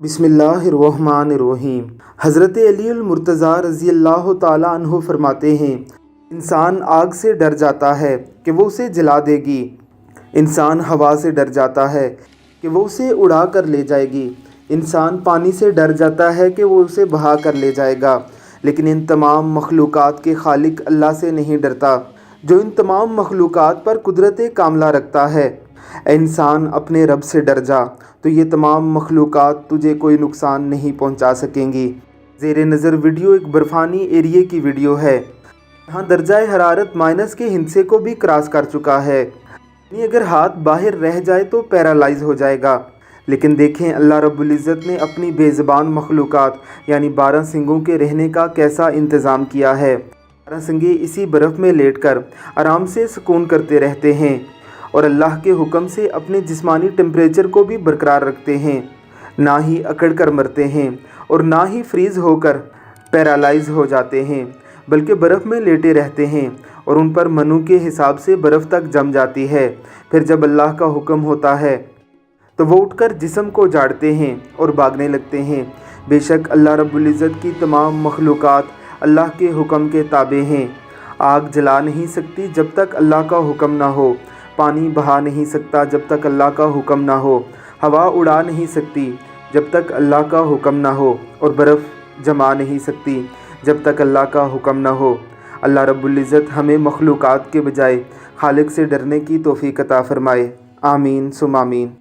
बिस्मिल्लाहिर्रहमानिर्रहीम। हज़रत अली मुर्तज़ा रज़ी अल्लाह ताला अन्हु फरमाते हैं, इंसान आग से डर जाता है कि वो उसे जला देगी। इंसान हवा से डर जाता है कि वो उसे उड़ा कर ले जाएगी। इंसान पानी से डर जाता है कि वो उसे बहा कर ले जाएगा। लेकिन इन तमाम मखलूक़ात के खालिक अल्लाह से नहीं डरता, जो इन तमाम मखलूक़ात पर कुदरत कामला रखता है। ऐ इंसान, अपने रब से डर जा, तो ये तमाम मखलूक़ात तुझे कोई नुकसान नहीं पहुंचा सकेंगी। ज़ेरे नज़र वीडियो एक बर्फ़ानी एरिए की वीडियो है। यहाँ दर्जाए हरारत माइनस के हिंसे को भी क्रॉस कर चुका है। यानी अगर हाथ बाहर रह जाए तो पैरालाइज हो जाएगा। लेकिन देखें, अल्लाह रब्बुल इज़्ज़त ने अपनी बेज़बान मखलूक़ात यानी 12 सींगों के रहने का कैसा इंतज़ाम किया है। 12 सींगे इसी बर्फ़ में लेटकर आराम से सुकून करते रहते हैं और अल्लाह के हुक्म से अपने जिस्मानी टेम्परेचर को भी बरकरार रखते हैं। ना ही अकड़ कर मरते हैं और ना ही फ्रीज़ होकर पैरालाइज हो जाते हैं, बल्कि बर्फ़ में लेटे रहते हैं और उन पर मनु के हिसाब से बर्फ़ तक जम जाती है। फिर जब अल्लाह का हुक्म होता है तो वो उठकर जिस्म को झाड़ते हैं और भागने लगते हैं। बेशक अल्लाह रब्बुल इज़्ज़त की तमाम मखलूक़ात अल्लाह के हुक्म के ताबे हैं। आग जला नहीं सकती जब तक अल्लाह का हुक्म ना हो। पानी बहा नहीं सकता जब तक अल्लाह का हुक्म ना हो। हवा उड़ा नहीं सकती जब तक अल्लाह का हुक्म ना हो। और बर्फ़ जमा नहीं सकती जब तक अल्लाह का हुक्म ना हो। अल्लाह रब्बुल इज़्ज़त हमें मखलूक़ात के बजाय खालिक से डरने की तौफ़ीक़ अता फ़रमाए। आमीन सुम आमीन।